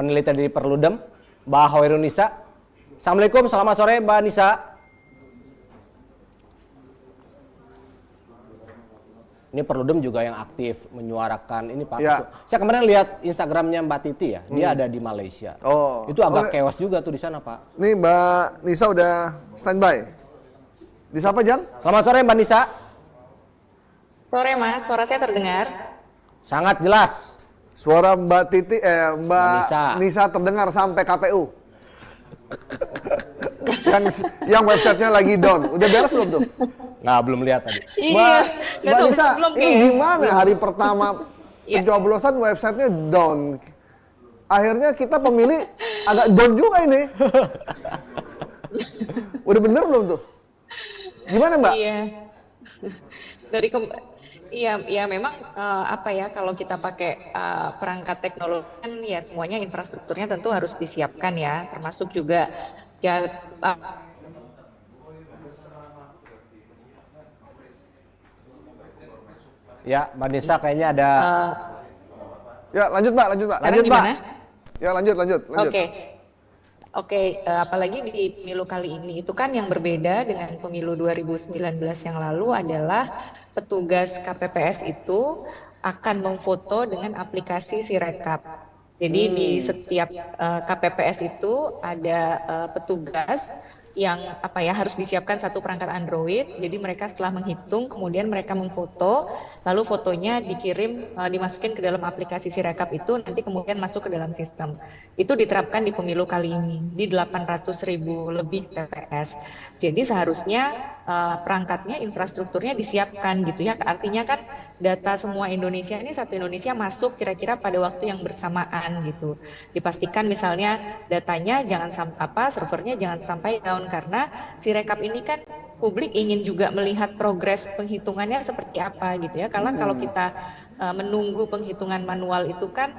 peneliti dari Perludem, Mbak Hoirunisa. Assalamualaikum, selamat sore Mbak Nisa. Ini Perludem juga yang aktif menyuarakan ini Pak. Ya. Saya kemarin lihat Instagramnya Mbak Titi ya, dia ada di Malaysia. Oh. Itu agak chaos juga tuh di sana Pak. Nih Mbak Nisa udah standby. Disapa Jang? Selamat sore Mbak Nisa. Sore Mas, suara saya terdengar? Sangat jelas. Suara Mbak Titi, Mbak Nisa. Nisa terdengar sampai KPU. yang websitenya lagi down. Udah beres belum tuh? Nah, belum lihat tadi. Mbak Nisa, belum ini gimana hari pertama Iya. pencoblosan websitenya down? Akhirnya kita pemilih agak down juga ini. Udah bener belum tuh? Gimana Mbak? Iya. Iya memang apa ya, kalau kita pakai perangkat teknologi kan ya semuanya infrastrukturnya tentu harus disiapkan ya, termasuk juga ya Ya, Mbak Nisa kayaknya ada. Ya lanjut Mbak, lanjut Mbak. Lanjut, Mbak. Ya lanjut. Oke, apalagi di pemilu kali ini itu kan yang berbeda dengan pemilu 2019 yang lalu adalah petugas KPPS itu akan memfoto dengan aplikasi Sirekap. Jadi di setiap KPPS itu ada petugas yang apa ya, harus disiapkan satu perangkat Android. Jadi mereka setelah menghitung kemudian mereka memfoto, lalu fotonya dikirim dimasukin ke dalam aplikasi Sirekap itu, nanti kemudian masuk ke dalam sistem. Itu diterapkan di pemilu kali ini di 800.000 lebih TPS. Jadi seharusnya perangkatnya, infrastrukturnya disiapkan gitu ya. Artinya kan data semua Indonesia ini, satu Indonesia masuk kira-kira pada waktu yang bersamaan gitu. Dipastikan misalnya datanya jangan servernya jangan sampai down, karena Sirekap ini kan publik ingin juga melihat progres penghitungannya seperti apa gitu ya. Karena kalau kita menunggu penghitungan manual itu kan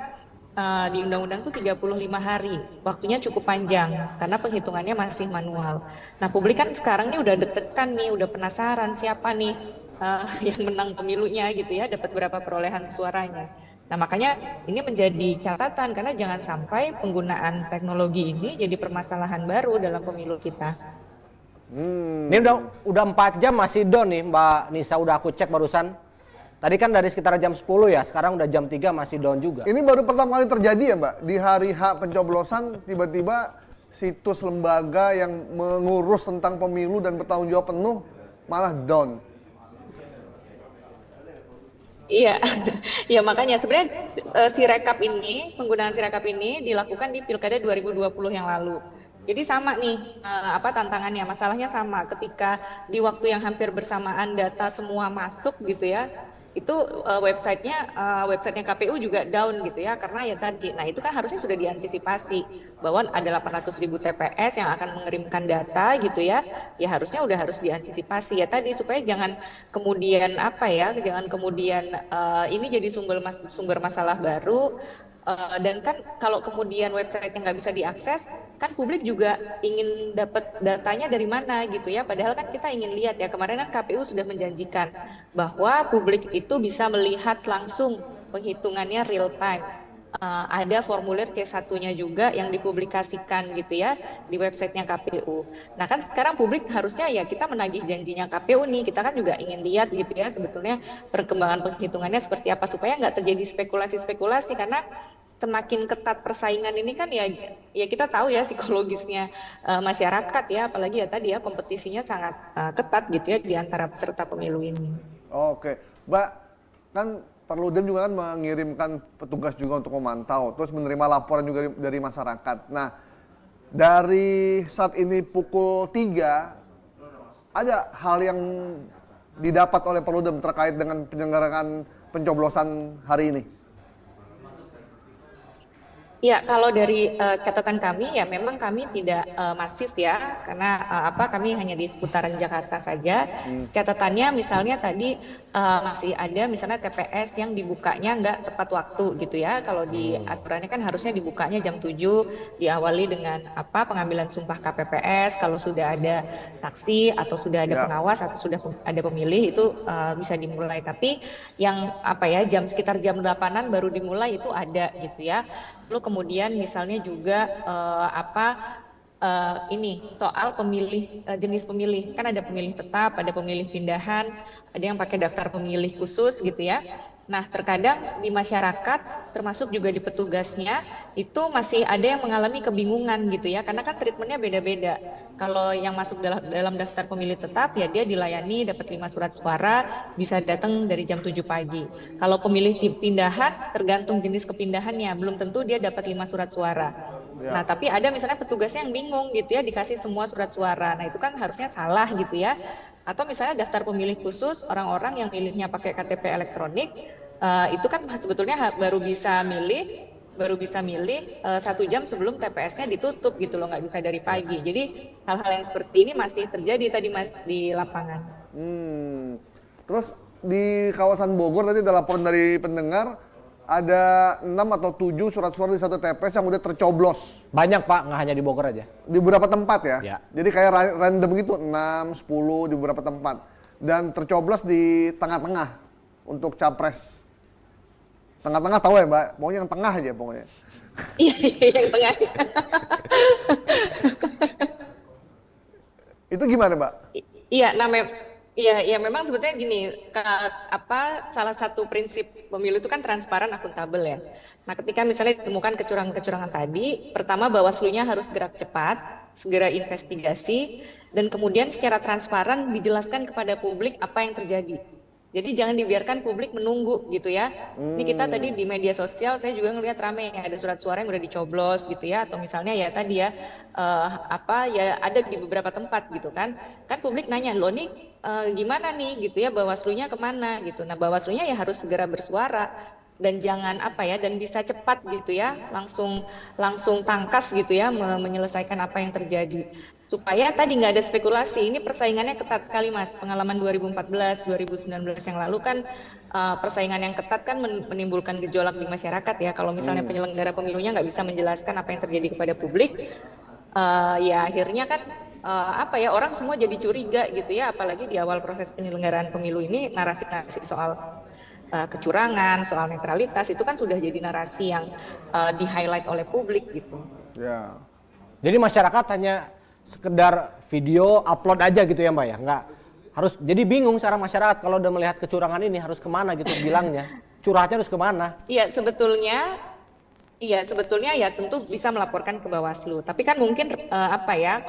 di undang-undang itu 35 hari, waktunya cukup panjang karena penghitungannya masih manual. Nah, publik kan sekarang ini udah deg-degan nih, udah penasaran siapa nih yang menang pemilunya gitu ya, dapat berapa perolehan suaranya. Nah, makanya ini menjadi catatan karena jangan sampai penggunaan teknologi ini jadi permasalahan baru dalam pemilu kita. Ini udah 4 jam masih down nih Mbak Nisa, udah aku cek barusan. Tadi kan dari sekitar jam 10 ya, sekarang udah jam 3 masih down juga. Ini baru pertama kali terjadi ya Mbak? Di hari H pencoblosan tiba-tiba situs lembaga yang mengurus tentang pemilu dan bertanggung jawab penuh malah down. Iya, ya makanya sebenarnya penggunaan Sirekap ini dilakukan di Pilkada 2020 yang lalu. Jadi sama nih tantangannya, masalahnya sama. Ketika di waktu yang hampir bersamaan data semua masuk gitu ya, itu websitenya KPU juga down gitu ya, karena ya tadi. Nah itu kan harusnya sudah diantisipasi bahwa ada 800.000 TPS yang akan mengirimkan data gitu ya, ya harusnya harus diantisipasi ya tadi, supaya jangan kemudian ini jadi sumber masalah baru. Dan kan kalau kemudian website yang nggak bisa diakses, kan publik juga ingin dapat datanya dari mana gitu ya. Padahal kan kita ingin lihat ya, kemarin kan KPU sudah menjanjikan bahwa publik itu bisa melihat langsung penghitungannya real time. Ada formulir C1-nya juga yang dipublikasikan gitu ya di websitenya KPU. Nah kan sekarang publik harusnya ya kita menagih janjinya KPU nih, kita kan juga ingin lihat gitu ya sebetulnya perkembangan penghitungannya seperti apa, supaya nggak terjadi spekulasi-spekulasi, karena semakin ketat persaingan ini kan ya kita tahu ya psikologisnya masyarakat ya, apalagi ya tadi ya kompetisinya sangat ketat gitu ya di antara peserta pemilu ini. Oke, Mbak, kan Perludem juga kan mengirimkan petugas juga untuk memantau, terus menerima laporan juga dari masyarakat. Nah, dari saat ini pukul 3, ada hal yang didapat oleh Perludem terkait dengan penyelenggaraan pencoblosan hari ini? Ya, kalau dari catatan kami ya memang kami tidak masif ya, karena kami hanya di seputaran Jakarta saja. Catatannya misalnya tadi masih ada misalnya TPS yang dibukanya nggak tepat waktu gitu ya. Kalau di aturannya kan harusnya dibukanya jam 7, diawali dengan pengambilan sumpah KPPS. Kalau sudah ada saksi atau sudah ada pengawas atau sudah ada pemilih itu bisa dimulai. Tapi yang sekitar jam 8-an baru dimulai itu ada gitu ya. Lalu kemudian misalnya juga ini soal pemilih, jenis pemilih, kan ada pemilih tetap, ada pemilih pindahan, ada yang pakai daftar pemilih khusus gitu ya. Nah, terkadang di masyarakat, termasuk juga di petugasnya, itu masih ada yang mengalami kebingungan gitu ya, karena kan treatmentnya beda-beda. Kalau yang masuk dalam daftar pemilih tetap, ya dia dilayani, dapat 5 surat suara, bisa datang dari jam 7 pagi. Kalau pemilih pindahan, tergantung jenis kepindahannya, belum tentu dia dapat 5 surat suara. Nah, tapi ada misalnya petugasnya yang bingung gitu ya, dikasih semua surat suara. Nah, itu kan harusnya salah gitu ya. Atau misalnya daftar pemilih khusus, orang-orang yang milihnya pakai KTP elektronik, itu kan sebetulnya baru bisa milih 1 jam sebelum TPS-nya ditutup gitu loh, nggak bisa dari pagi. Jadi hal-hal yang seperti ini masih terjadi tadi Mas di lapangan. Terus di kawasan Bogor tadi ada laporan dari pendengar, ada 6 atau 7 surat suara di satu TPS yang udah tercoblos. Banyak Pak, nggak hanya di Bogor aja. Di beberapa tempat ya? Ya. Jadi kayak random gitu, 6, 10 di beberapa tempat. Dan tercoblos di tengah-tengah untuk capres. Tengah-tengah tahu ya Mbak? Pokoknya yang tengah aja pokoknya. Iya, yang tengah. Itu gimana Mbak? Iya, nah iya, memang sebetulnya gini, salah satu prinsip pemilu itu kan transparan, akuntabel ya. Nah, ketika misalnya ditemukan kecurangan-kecurangan tadi, pertama Bawaslu-nya harus gerak cepat, segera investigasi, dan kemudian secara transparan dijelaskan kepada publik apa yang terjadi. Jadi jangan dibiarkan publik menunggu gitu ya. Ini kita tadi di media sosial saya juga ngelihat rame ya, ada surat suara yang udah dicoblos gitu ya, atau misalnya ya tadi ya ya ada di beberapa tempat gitu kan. Kan publik nanya, "Loh nih gimana nih?" gitu ya, Bawaslu-nya kemana gitu. Nah, Bawaslu-nya ya harus segera bersuara dan jangan dan bisa cepat gitu ya, langsung tangkas gitu ya menyelesaikan apa yang terjadi. Supaya tadi nggak ada spekulasi. Ini persaingannya ketat sekali Mas. Pengalaman 2014, 2019 yang lalu kan persaingan yang ketat kan menimbulkan gejolak di masyarakat ya. Kalau misalnya penyelenggara pemilunya nggak bisa menjelaskan apa yang terjadi kepada publik, ya akhirnya kan orang semua jadi curiga gitu ya. Apalagi di awal proses penyelenggaraan pemilu ini narasi-narasi soal kecurangan, soal netralitas itu kan sudah jadi narasi yang di-highlight oleh publik gitu. Ya. Jadi masyarakat hanya sekedar video upload aja gitu ya Mbak ya, nggak harus, jadi bingung cara masyarakat kalau udah melihat kecurangan ini harus kemana gitu bilangnya, curhatnya harus kemana? Iya sebetulnya ya tentu bisa melaporkan ke Bawaslu, tapi kan mungkin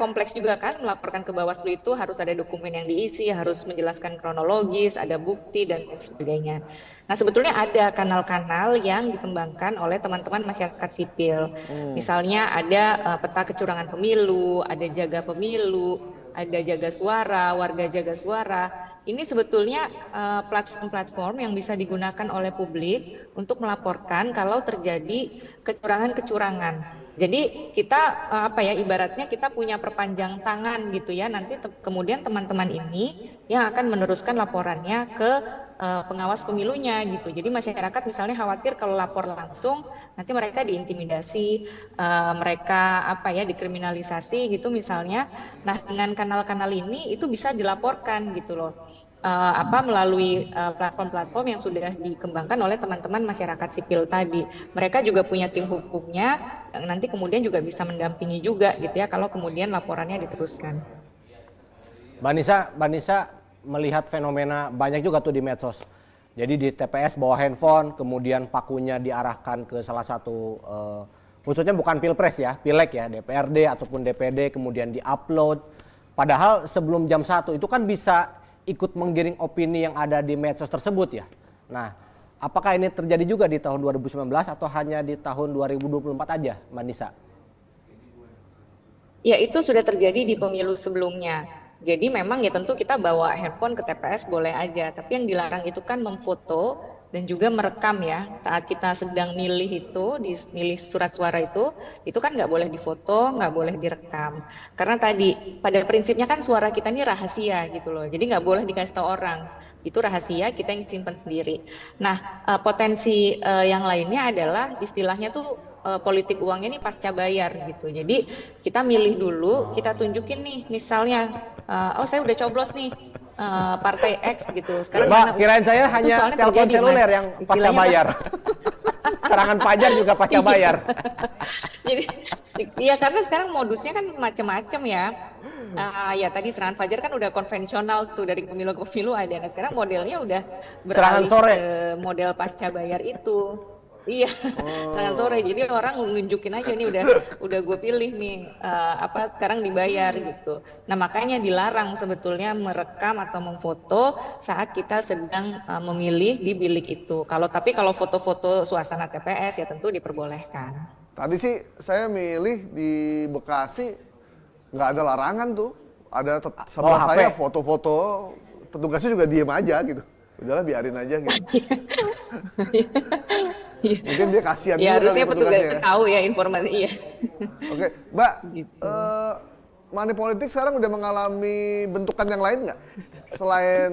kompleks juga kan melaporkan ke Bawaslu itu harus ada dokumen yang diisi, harus menjelaskan kronologis, ada bukti dan sebagainya. Nah, sebetulnya ada kanal-kanal yang dikembangkan oleh teman-teman masyarakat sipil. Misalnya ada peta kecurangan pemilu, ada jaga pemilu, ada jaga suara, warga jaga suara. Ini sebetulnya platform-platform yang bisa digunakan oleh publik untuk melaporkan kalau terjadi kecurangan-kecurangan. Jadi kita ibaratnya kita punya perpanjang tangan gitu ya, nanti kemudian teman-teman ini yang akan meneruskan laporannya ke pengawas pemilunya gitu. Jadi masyarakat misalnya khawatir kalau lapor langsung nanti mereka diintimidasi, mereka dikriminalisasi gitu misalnya. Nah, dengan kanal-kanal ini itu bisa dilaporkan gitu loh. Melalui platform-platform yang sudah dikembangkan oleh teman-teman masyarakat sipil tadi. Mereka juga punya tim hukumnya, nanti kemudian juga bisa mendampingi juga gitu ya kalau kemudian laporannya diteruskan. Mbak Nisa melihat fenomena banyak juga tuh di medsos. Jadi di TPS bawa handphone, kemudian pakunya diarahkan ke salah satu khususnya bukan pilpres ya, pileg ya, DPRD ataupun DPD, kemudian diupload. Padahal sebelum jam 1 itu kan bisa ikut menggiring opini yang ada di medsos tersebut ya. Nah, apakah ini terjadi juga di tahun 2019 atau hanya di tahun 2024 aja, Mbak Nisa? Ya, itu sudah terjadi di pemilu sebelumnya. Jadi memang ya tentu kita bawa handphone ke TPS boleh aja, tapi yang dilarang itu kan memfoto dan juga merekam ya. Saat kita sedang milih milih surat suara itu kan nggak boleh difoto, nggak boleh direkam. Karena tadi pada prinsipnya kan suara kita ini rahasia gitu loh, jadi nggak boleh dikasih tahu orang. Itu rahasia, kita yang simpan sendiri. Nah, potensi yang lainnya adalah istilahnya tuh politik uangnya nih pasca bayar gitu. Jadi kita milih dulu, kita tunjukin nih misalnya, saya udah coblos nih partai X gitu. Sekarang Mbak, kirain saya hanya telepon seluler yang pasca bayar. Serangan fajar juga pasca bayar. Jadi, iya karena sekarang modusnya kan macam-macam ya. Ya tadi serangan fajar kan udah konvensional tuh dari pemilu ke pemilu ada. Nah sekarang modelnya udah Serangan beralih sore. ke model pasca bayar itu. Iya, serangan sore. Jadi orang nunjukin aja nih udah gue pilih nih sekarang dibayar gitu. Nah makanya dilarang sebetulnya merekam atau memfoto saat kita sedang memilih di bilik itu. Tapi kalau foto-foto suasana TPS ya tentu diperbolehkan. Tadi sih saya milih di Bekasi nggak ada larangan tuh. Ada sebelah HP. saya foto-foto, petugasnya juga diem aja gitu. Udahlah biarin aja gitu. Mungkin dia kasihan Ya juga harusnya kali petugas petugasnya ya. tahu ya informasi. Iya. Oke, Mbak, Gitu. money politik sekarang udah mengalami bentukan yang lain nggak? Selain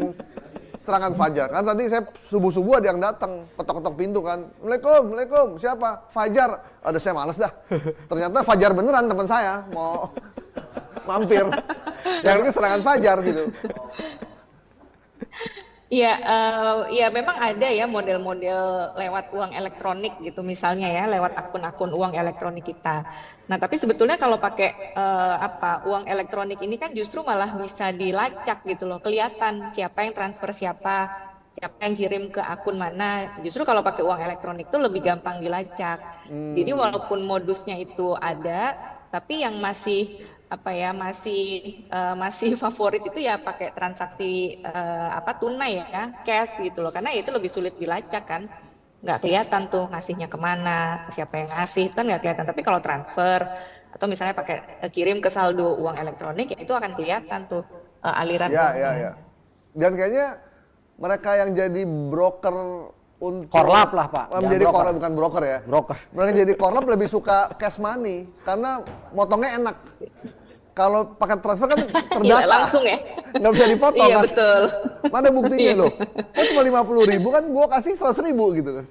serangan fajar. Kan tadi saya subuh-subuh ada yang datang, ketok-ketok pintu kan. Assalamualaikum, siapa? Fajar. Ada saya males dah. Ternyata Fajar beneran teman saya, mau mampir. Saya pikir serangan fajar gitu. Iya, ya memang ada ya model-model lewat uang elektronik gitu misalnya ya, lewat akun-akun uang elektronik kita. Nah, tapi sebetulnya kalau pakai uang elektronik ini kan justru malah bisa dilacak gitu loh, kelihatan siapa yang transfer siapa yang kirim ke akun mana. Justru kalau pakai uang elektronik itu lebih gampang dilacak. Jadi walaupun modusnya itu ada, tapi yang masih masih favorit itu ya pakai transaksi tunai ya, cash gitu loh, karena itu lebih sulit dilacak kan, nggak kelihatan tuh ngasihnya kemana, siapa yang ngasih kan nggak kelihatan. Tapi kalau transfer atau misalnya pakai kirim ke saldo uang elektronik ya itu akan kelihatan tuh aliran Ya, uangnya. ya. Dan kayaknya mereka yang jadi broker untuk Korlap lah, Pak. menjadi Jangan broker. korlap, bukan broker ya. Broker. Mereka jadi korlap lebih suka cash money karena motongnya enak. Kalau pakai transfer kan terdata. Iya, langsung ya. Nggak bisa dipotong Iya kan. betul. Mana buktinya Iya. loh? Kok cuma 50.000 kan gua kasih 100.000 gitu kan.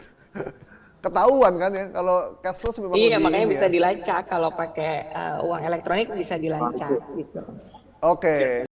Ketahuan kan ya kalau cashless memang Iya, lebih makanya ini bisa ya. dilacak kalau pakai uang elektronik bisa dilacak gitu. Oke.